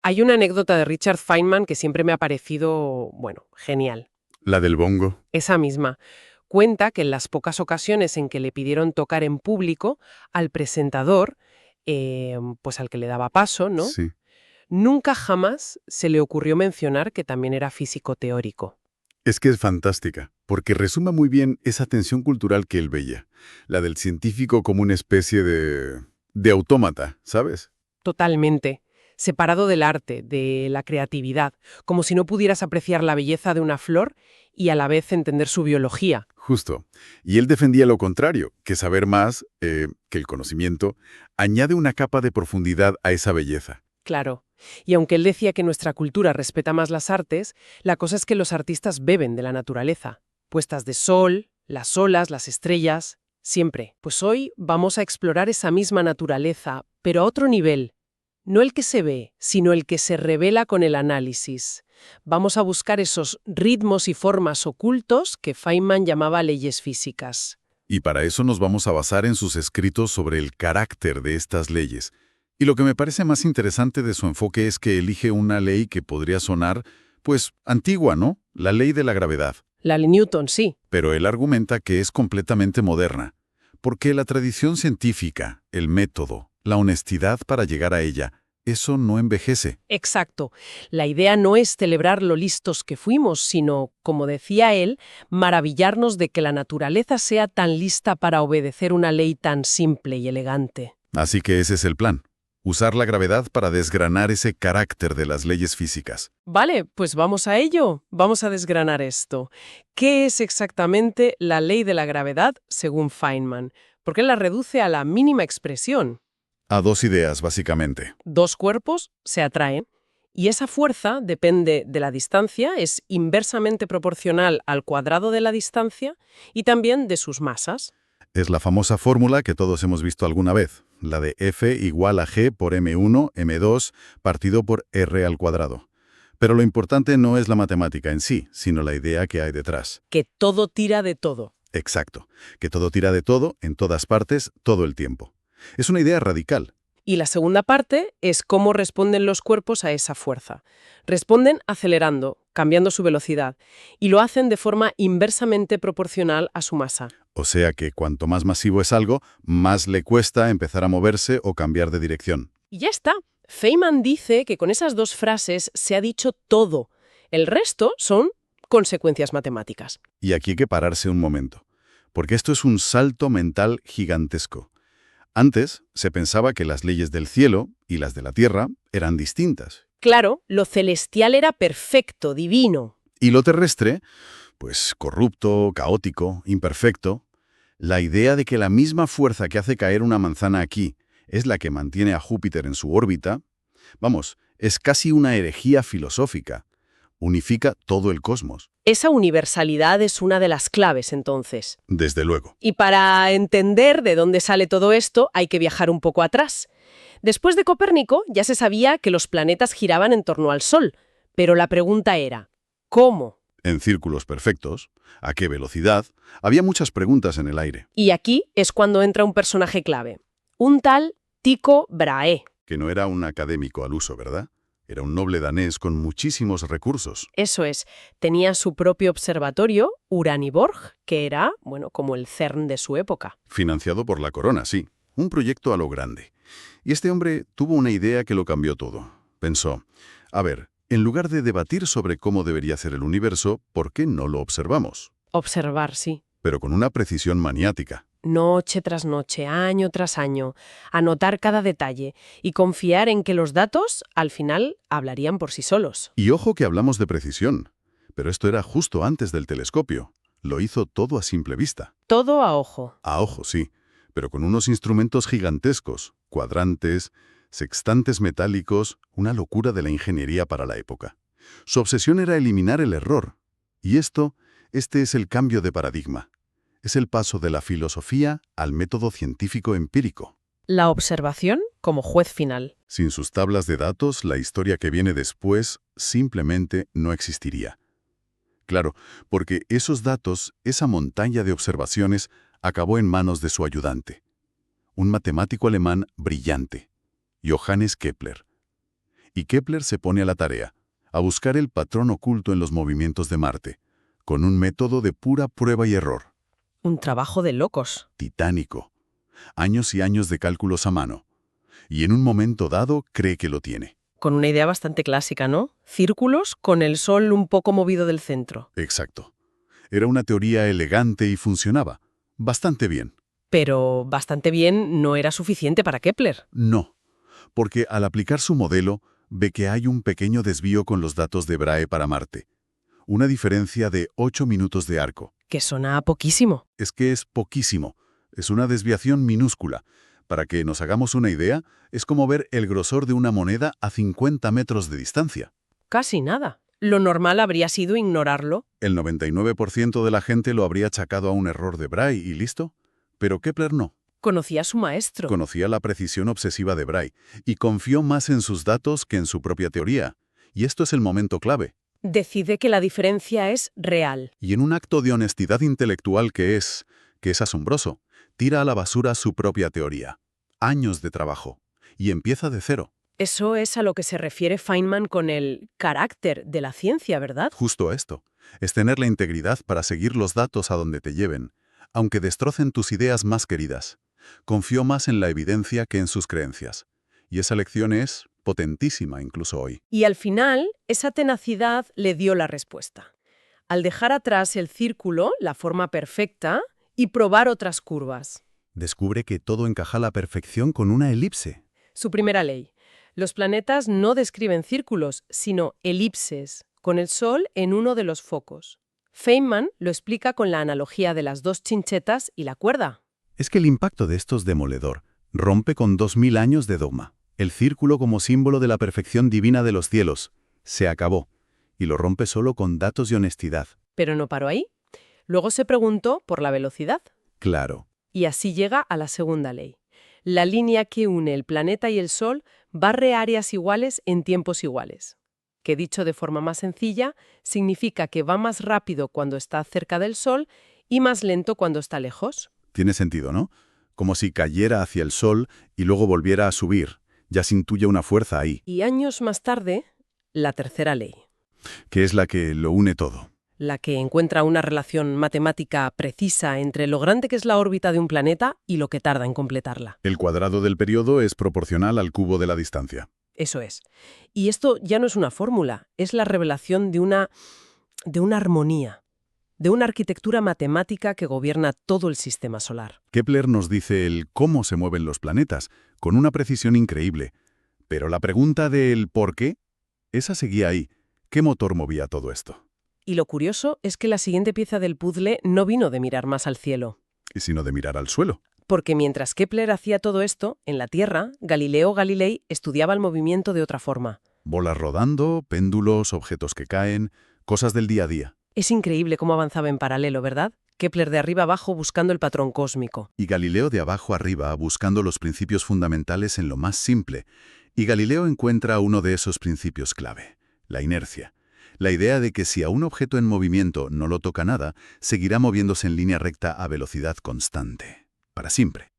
Hay una anécdota de Richard Feynman que siempre me ha parecido, bueno, genial. La del bongo. Esa misma. Cuenta que en las pocas ocasiones en que le pidieron tocar en público, al presentador, pues al que le daba paso, ¿no? Sí. Nunca jamás se le ocurrió mencionar que también era físico teórico. Es que es fantástica, porque resume muy bien esa tensión cultural que él veía. La del científico como una especie de autómata, ¿sabes? Totalmente. Separado del arte, de la creatividad, como si no pudieras apreciar la belleza de una flor y a la vez entender su biología. Justo. Y él defendía lo contrario, que saber más, que el conocimiento, añade una capa de profundidad a esa belleza. Claro. Y aunque él decía que nuestra cultura respeta más las artes, la cosa es que los artistas beben de la naturaleza. Puestas de sol, las olas, las estrellas, siempre. Pues hoy vamos a explorar esa misma naturaleza, pero a otro nivel. No el que se ve, sino el que se revela con el análisis. Vamos a buscar esos ritmos y formas ocultos que Feynman llamaba leyes físicas. Y para eso nos vamos a basar en sus escritos sobre el carácter de estas leyes. Y lo que me parece más interesante de su enfoque es que elige una ley que podría sonar, pues, antigua, ¿no? La ley de la gravedad. La de Newton, sí. Pero él argumenta que es completamente moderna, porque la tradición científica, el método, la honestidad para llegar a ella, eso no envejece. Exacto. La idea no es celebrar lo listos que fuimos, sino, como decía él, maravillarnos de que la naturaleza sea tan lista para obedecer una ley tan simple y elegante. Así que ese es el plan. Usar la gravedad para desgranar ese carácter de las leyes físicas. Vale, pues vamos a ello. Vamos a desgranar esto. ¿Qué es exactamente la ley de la gravedad según Feynman? Porque él la reduce a la mínima expresión. A dos ideas, básicamente. Dos cuerpos se atraen y esa fuerza depende de la distancia, es inversamente proporcional al cuadrado de la distancia y también de sus masas. Es la famosa fórmula que todos hemos visto alguna vez, la de F igual a G por M1, M2, partido por R al cuadrado. Pero lo importante no es la matemática en sí, sino la idea que hay detrás. Que todo tira de todo. Exacto, que todo tira de todo, en todas partes, todo el tiempo. Es una idea radical. Y la segunda parte es cómo responden los cuerpos a esa fuerza. Responden acelerando, cambiando su velocidad, y lo hacen de forma inversamente proporcional a su masa. O sea que cuanto más masivo es algo, más le cuesta empezar a moverse o cambiar de dirección. Y ya está. Feynman dice que con esas dos frases se ha dicho todo. El resto son consecuencias matemáticas. Y aquí hay que pararse un momento, porque esto es un salto mental gigantesco. Antes se pensaba que las leyes del cielo y las de la tierra eran distintas. Claro, lo celestial era perfecto, divino. Y lo terrestre, pues corrupto, caótico, imperfecto. La idea de que la misma fuerza que hace caer una manzana aquí es la que mantiene a Júpiter en su órbita, vamos, es casi una herejía filosófica. Unifica todo el cosmos. Esa universalidad es una de las claves, entonces. Desde luego. Y para entender de dónde sale todo esto, hay que viajar un poco atrás. Después de Copérnico, ya se sabía que los planetas giraban en torno al Sol, pero la pregunta era, ¿cómo? En círculos perfectos, ¿a qué velocidad? Había muchas preguntas en el aire. Y aquí es cuando entra un personaje clave, un tal Tycho Brahe. Que no era un académico al uso, ¿verdad? Era un noble danés con muchísimos recursos. Eso es, tenía su propio observatorio, Uraniborg, que era, bueno, como el CERN de su época. Financiado por la corona, sí. Un proyecto a lo grande. Y este hombre tuvo una idea que lo cambió todo. Pensó, a ver, en lugar de debatir sobre cómo debería ser el universo, ¿por qué no lo observamos? Observar, sí. Pero con una precisión maniática. Noche tras noche, año tras año, anotar cada detalle y confiar en que los datos, al final, hablarían por sí solos. Y ojo que hablamos de precisión. Pero esto era justo antes del telescopio. Lo hizo todo a simple vista. Todo a ojo. A ojo, sí, pero con unos instrumentos gigantescos, cuadrantes, sextantes metálicos, una locura de la ingeniería para la época. Su obsesión era eliminar el error. Y este es el cambio de paradigma. Es el paso de la filosofía al método científico empírico. La observación como juez final. Sin sus tablas de datos, la historia que viene después simplemente no existiría. Claro, porque esos datos, esa montaña de observaciones, acabó en manos de su ayudante, un matemático alemán brillante, Johannes Kepler. Y Kepler se pone a la tarea, a buscar el patrón oculto en los movimientos de Marte, con un método de pura prueba y error. Un trabajo de locos. Titánico. Años y años de cálculos a mano. Y en un momento dado cree que lo tiene. Con una idea bastante clásica, ¿no? Círculos con el Sol un poco movido del centro. Exacto. Era una teoría elegante y funcionaba. Bastante bien. Pero bastante bien no era suficiente para Kepler. No, porque al aplicar su modelo, ve que hay un pequeño desvío con los datos de Brahe para Marte. Una diferencia de 8 minutos de arco. Que suena a poquísimo. Es que es poquísimo. Es una desviación minúscula. Para que nos hagamos una idea, es como ver el grosor de una moneda a 50 metros de distancia. Casi nada. Lo normal habría sido ignorarlo. El 99% de la gente lo habría achacado a un error de Brahe y listo. Pero Kepler no. Conocía a su maestro. Conocía la precisión obsesiva de Brahe y confió más en sus datos que en su propia teoría. Y esto es el momento clave. Decide que la diferencia es real. Y en un acto de honestidad intelectual que es asombroso, tira a la basura su propia teoría. Años de trabajo. Y empieza de cero. Eso es a lo que se refiere Feynman con el carácter de la ciencia, ¿verdad? Justo esto. Es tener la integridad para seguir los datos a donde te lleven, aunque destrocen tus ideas más queridas. Confió más en la evidencia que en sus creencias. Y esa lección es potentísima incluso hoy. Y al final, esa tenacidad le dio la respuesta. Al dejar atrás el círculo, la forma perfecta, y probar otras curvas. Descubre que todo encaja a la perfección con una elipse. Su primera ley. Los planetas no describen círculos, sino elipses, con el Sol en uno de los focos. Feynman lo explica con la analogía de las dos chinchetas y la cuerda. Es que el impacto de esto es demoledor. Rompe con 2000 años de dogma. El círculo como símbolo de la perfección divina de los cielos. Se acabó. Y lo rompe solo con datos y honestidad. Pero no paró ahí. Luego se preguntó por la velocidad. Claro. Y así llega a la segunda ley. La línea que une el planeta y el Sol barre áreas iguales en tiempos iguales. Que dicho de forma más sencilla, significa que va más rápido cuando está cerca del Sol y más lento cuando está lejos. Tiene sentido, ¿no? Como si cayera hacia el Sol y luego volviera a subir. Ya se intuye una fuerza ahí. Y años más tarde, la tercera ley. Que es la que lo une todo. La que encuentra una relación matemática precisa entre lo grande que es la órbita de un planeta y lo que tarda en completarla. El cuadrado del periodo es proporcional al cubo de la distancia. Eso es. Y esto ya no es una fórmula, es la revelación de una armonía, de una arquitectura matemática que gobierna todo el sistema solar. Kepler nos dice el cómo se mueven los planetas, con una precisión increíble. Pero la pregunta del ¿por qué? Esa seguía ahí. ¿Qué motor movía todo esto? Y lo curioso es que la siguiente pieza del puzzle no vino de mirar más al cielo. Sino de mirar al suelo. Porque mientras Kepler hacía todo esto, en la Tierra, Galileo Galilei estudiaba el movimiento de otra forma. Bolas rodando, péndulos, objetos que caen, cosas del día a día. Es increíble cómo avanzaba en paralelo, ¿verdad? Kepler de arriba abajo buscando el patrón cósmico. Y Galileo de abajo arriba buscando los principios fundamentales en lo más simple. Y Galileo encuentra uno de esos principios clave, la inercia. La idea de que si a un objeto en movimiento no lo toca nada, seguirá moviéndose en línea recta a velocidad constante. Para siempre.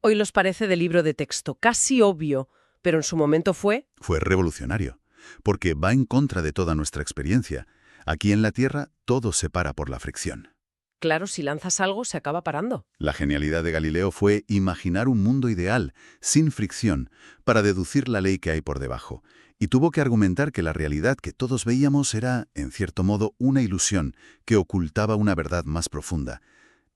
Hoy los parece de libro de texto, casi obvio, pero en su momento fue... Fue revolucionario, porque va en contra de toda nuestra experiencia. Aquí en la Tierra todo se para por la fricción. Claro, si lanzas algo se acaba parando. La genialidad de Galileo fue imaginar un mundo ideal, sin fricción, para deducir la ley que hay por debajo. Y tuvo que argumentar que la realidad que todos veíamos era, en cierto modo, una ilusión que ocultaba una verdad más profunda.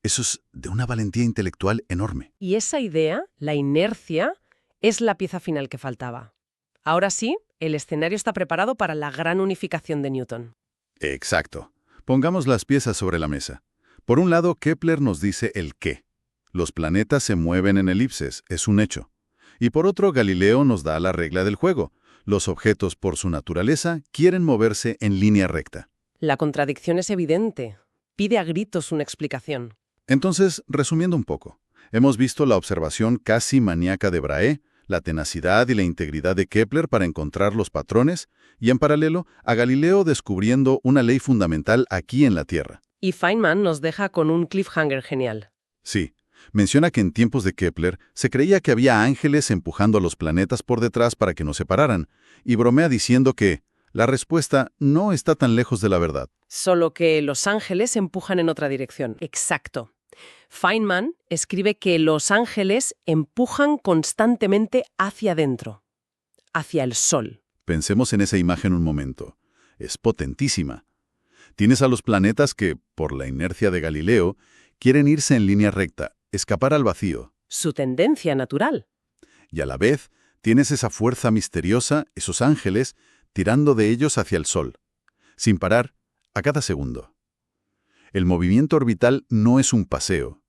Eso es de una valentía intelectual enorme. Y esa idea, la inercia, es la pieza final que faltaba. Ahora sí, el escenario está preparado para la gran unificación de Newton. Exacto. Pongamos las piezas sobre la mesa. Por un lado, Kepler nos dice el qué. Los planetas se mueven en elipses, es un hecho. Y por otro, Galileo nos da la regla del juego. Los objetos, por su naturaleza, quieren moverse en línea recta. La contradicción es evidente. Pide a gritos una explicación. Entonces, resumiendo un poco, hemos visto la observación casi maníaca de Brahe, la tenacidad y la integridad de Kepler para encontrar los patrones, y en paralelo, a Galileo descubriendo una ley fundamental aquí en la Tierra. Y Feynman nos deja con un cliffhanger genial. Sí, Menciona que en tiempos de Kepler se creía que había ángeles empujando a los planetas por detrás para que no se separaran, y bromea diciendo que la respuesta no está tan lejos de la verdad. Solo que los ángeles empujan en otra dirección. Exacto. Feynman escribe que los ángeles empujan constantemente hacia adentro, hacia el Sol. Pensemos en esa imagen un momento. Es potentísima. Tienes a los planetas que, por la inercia de Galileo, quieren irse en línea recta, escapar al vacío. Su tendencia natural. Y a la vez, tienes esa fuerza misteriosa, esos ángeles, tirando de ellos hacia el Sol, sin parar, a cada segundo. El movimiento orbital no es un paseo.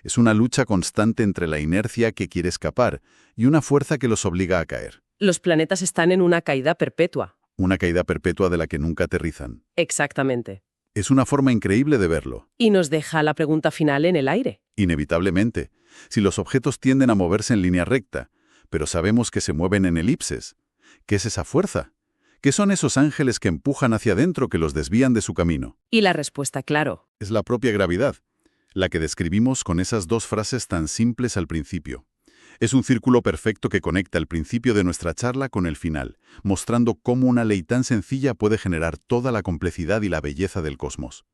Es una lucha constante entre la inercia que quiere escapar y una fuerza que los obliga a caer. Los planetas están en una caída perpetua. Una caída perpetua de la que nunca aterrizan. Exactamente. Es una forma increíble de verlo. Y nos deja la pregunta final en el aire. Inevitablemente, si los objetos tienden a moverse en línea recta, pero sabemos que se mueven en elipses, ¿qué es esa fuerza? ¿Qué son esos ángeles que empujan hacia adentro que los desvían de su camino? Y la respuesta, claro. Es la propia gravedad, la que describimos con esas dos frases tan simples al principio. Es un círculo perfecto que conecta el principio de nuestra charla con el final, mostrando cómo una ley tan sencilla puede generar toda la complejidad y la belleza del cosmos.